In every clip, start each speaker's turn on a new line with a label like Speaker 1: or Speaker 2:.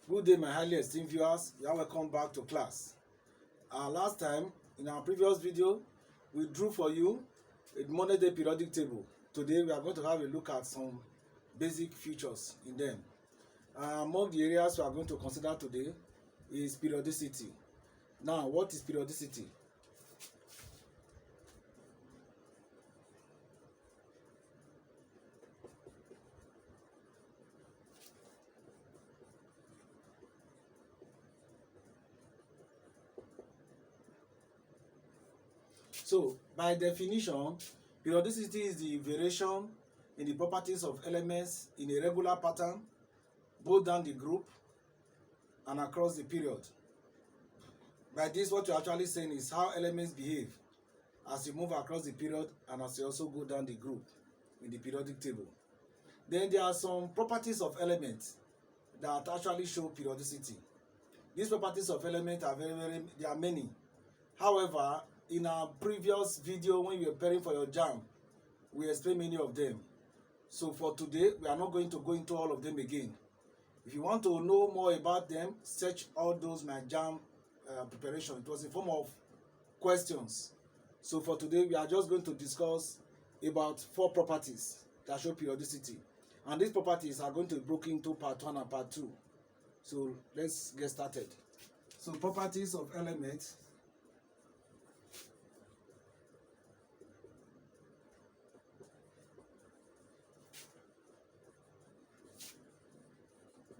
Speaker 1: Good day, my highly esteemed viewers. You are welcome back to class. Last time, in our previous video, we drew for you a Monday day periodic table. Today, we are going to have a look at some basic features in them. Among the areas we are going to consider today is periodicity. Now, what is periodicity? So, by definition, periodicity is the variation in the properties of elements in a regular pattern, both down the group and across the period. By this, what you're actually saying is how elements behave as you move across the period and as you also go down the group in the periodic table. Then there are some properties of elements that actually show periodicity. These properties of elements are there are many. However, in our previous video when you were preparing for your JAM, we explained many of them. So for today, we are not going to go into all of them again. If you want to know more about them, search all those my JAM preparation. It was in form of questions. So for today, we are just going to discuss about 4 properties that show periodicity. And these properties are going to be broken into part 1 and part 2. So let's get started. So properties of elements.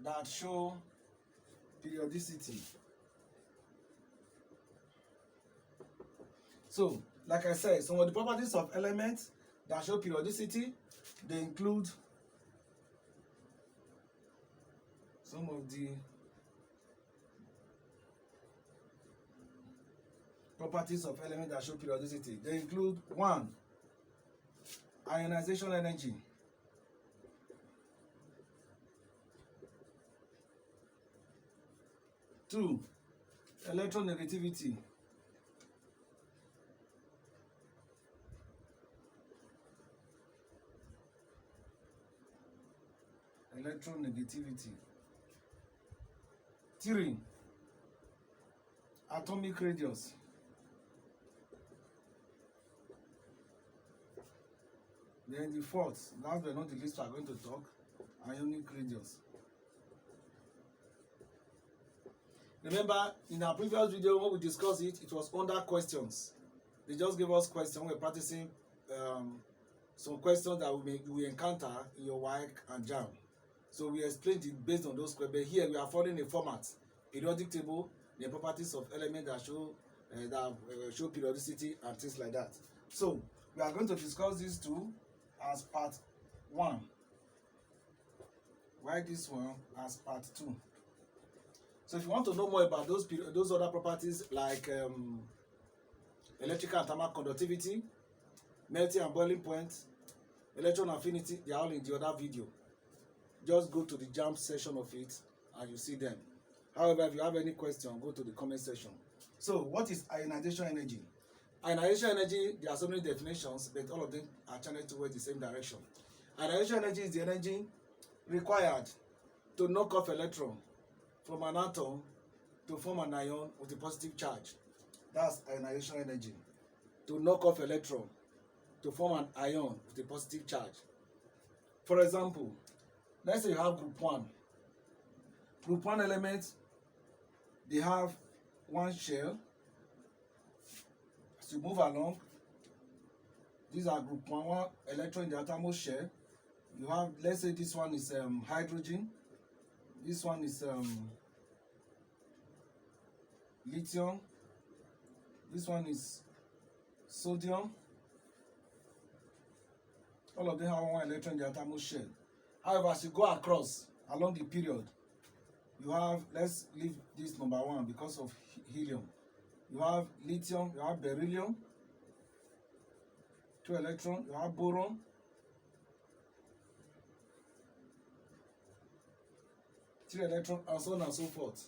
Speaker 1: That show periodicity. So, like I said, some of the properties of elements that show periodicity, they include some of the properties of elements that show periodicity. They include 1. Ionization energy. 2. Electronegativity. 3. Atomic radius. 4th, last but not the least, we are going to talk ionic radius. Remember, in our previous video when we discussed it, it was under questions. They just gave us questions. We're practicing some questions that we encounter in your WAEC and JAM. So we explained it based on those questions. But here we are following a format: periodic table, the properties of elements that show periodicity and things like that. So we are going to discuss these two as part 1. Write this one as part 2. So if you want to know more about those other properties like electrical and thermal conductivity, melting and boiling point, electron affinity, they are all in the other video. Just go to the JAM section of it and you see them. However, if you have any question, go to the comment section. So what is ionization energy? Ionization energy, there are so many definitions, but all of them are channeled towards the same direction. Ionization energy is the energy required to knock off electron from an atom to form an ion with a positive charge. That's ionization energy. To knock off electron to form an ion with a positive charge. For example, let's say you have group 1. Group 1 elements, they have one shell. As you move along, these are group 1 electron in the outermost shell. You have, let's say this one is hydrogen. This one is lithium. This one is sodium. All of them have one electron in the outermost shell. However, as you go across along the period, you have, let's leave this number 1 because of helium. You have lithium, you have beryllium, 2 electrons, you have boron, three electrons, and so on and so forth.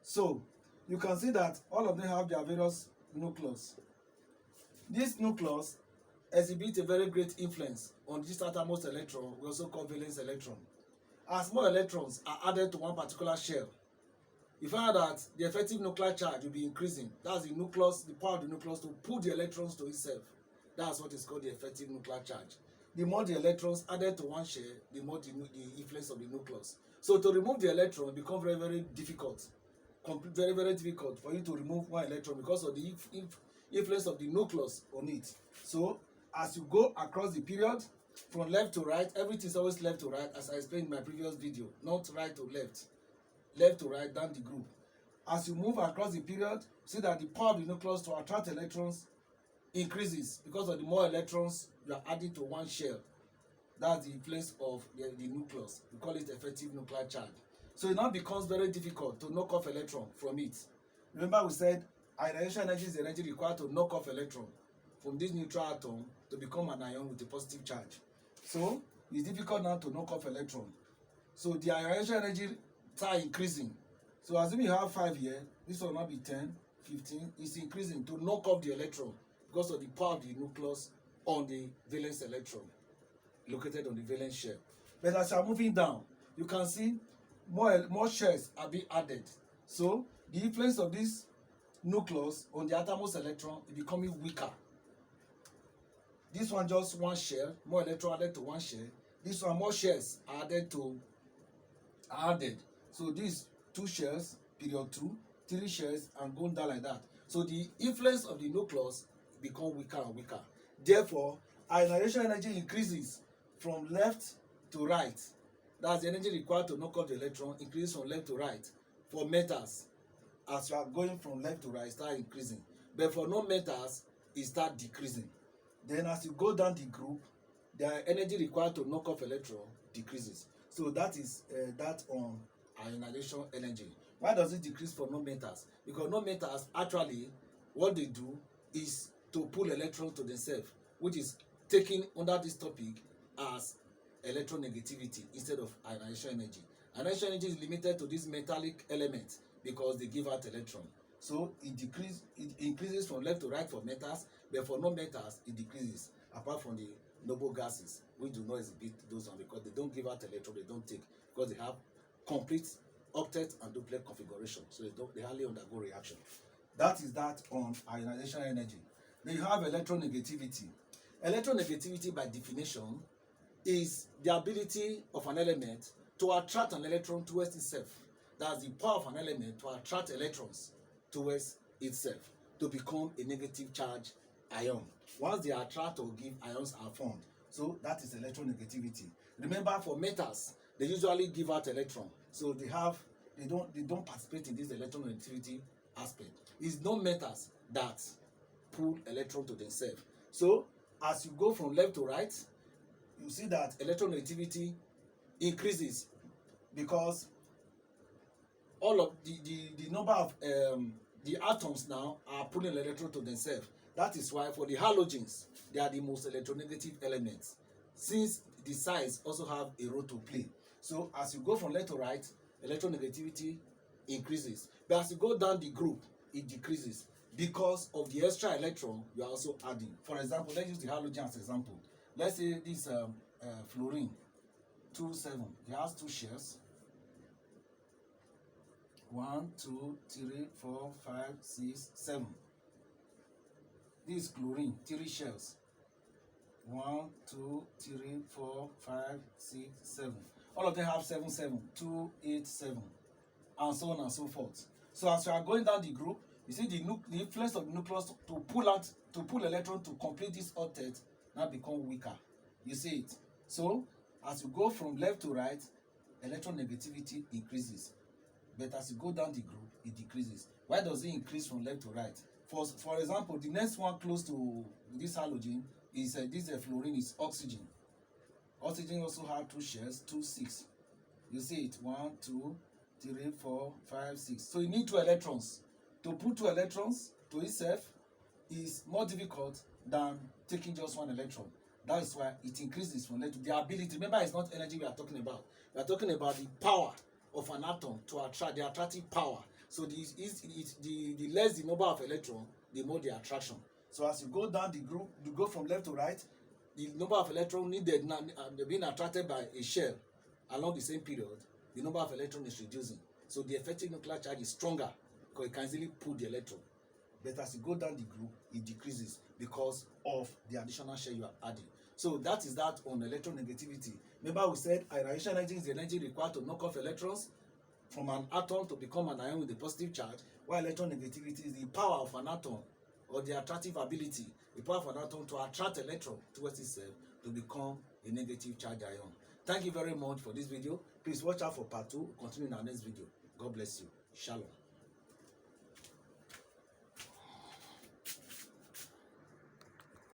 Speaker 1: So you can see that all of them have their various nucleus. This nucleus exhibits a very great influence on this outermost electron, we also call valence electron. As more electrons are added to one particular shell, you find out that the effective nuclear charge will be increasing. That's the nucleus, the power of the nucleus to pull the electrons to itself. That's what is called the effective nuclear charge. The more the electrons added to one shell, the more the influence of the nucleus. So to remove the electron becomes very, very difficult. Very, very difficult for you to remove one electron because of the influence of the nucleus on it. So as you go across the period, from left to right, everything is always left to right, as I explained in my previous video, not right to left. Left to right down the group. As you move across the period, see that the power of the nucleus to attract electrons increases because of the more electrons you are adding to one shell. That's the influence of the nucleus. We call it effective nuclear charge. So it now becomes very difficult to knock off electron from it. Remember we said ionization energy is the energy required to knock off electron from this neutral atom to become an ion with a positive charge. So it's difficult now to knock off electron. So the ionization energy start increasing. So assuming you have 5 here, this will now be 10, 15. It's increasing to knock off the electron because of the power of the nucleus on the valence electron located on the valence shell. But as you are moving down, you can see more shells are being added. So the influence of this nucleus on the outermost electron is becoming weaker. This one just one shell, more electron added to one shell. This one more shells are added. So these 2 shells, period 2, 3 shells, and going down like that. So the influence of the nucleus become weaker and weaker. Therefore, ionization energy increases from left to right. That's the energy required to knock off the electron, increases from left to right. For metals, as you are going from left to right, start increasing. But for non-metals, it start decreasing. Then as you go down the group, the energy required to knock off electron decreases. So that is that on ionization energy. Why does it decrease for non-metals? Because non-metals actually what they do is to pull electrons to themselves, which is taken under this topic as electronegativity instead of ionization energy. Ionization energy is limited to this metallic element because they give out electron. So it increases from left to right for metals, but for non-metals it decreases, apart from the noble gases, which do not exhibit those ones because they don't give out electron, they don't take, because they have complete octet and duplet configuration, so they hardly undergo reaction. That is that on ionization energy. Then you have electronegativity. Electronegativity by definition is the ability of an element to attract an electron towards itself. That's the power of an element to attract electrons towards itself to become a negative charge ion. Once they attract or give, ions are formed. So that is electronegativity. Remember, for metals, they usually give out electron. So they don't participate in this electronegativity aspect. It's non-metals that pull electron to themselves. So as you go from left to right, you see that electronegativity increases because all of the number of the atoms now are pulling electron to themselves. That is why for the halogens, they are the most electronegative elements, since the size also have a role to play. So as you go from left to right, electronegativity increases. But as you go down the group, it decreases because of the extra electron you are also adding. For example, let's use the halogen as example. Let's say this fluorine 2,7, it has 2 shells. 1, 2, 3, 4, 5, 6, 7. This is chlorine, 3 shells. 1, 2, 3, 4, 5, 6, 7. All of them have 7, 7, 2, 8, 7, and so on and so forth. So as you are going down the group, you see the influence of the nucleus to pull electron to complete this octet now become weaker. You see it. So as you go from left to right, electronegativity increases. But as you go down the group, it decreases. Why does it increase from left to right? For example, the next one close to this halogen is this fluorine is oxygen. Oxygen also have 2 shells, 2, 6. You see it, 1, 2, 3, 4, 5, 6. So you need 2 electrons. To put 2 electrons to itself is more difficult than taking just 1 electron. That is why it increases from left to the ability. Remember, it's not energy we are talking about. We are talking about the power of an atom to attract, the attractive power. So the less the number of electron, the more the attraction. So as you go down the group, you go from left to right, the number of electrons needed being attracted by a shell along the same period, the number of electrons is reducing. So the effective nuclear charge is stronger because it can easily pull the electron. But as you go down the group, it decreases because of the additional share you are adding. So that is that on electronegativity. Remember we said ionization energy is the energy required to knock off electrons from an atom to become an ion with a positive charge, while electronegativity is the power of an atom, or the attractive ability, the power of an atom to attract electron towards itself to become a negative charge ion. Thank you very much for this video. Please watch out for part 2. Continue in our next video. God bless you. Shalom.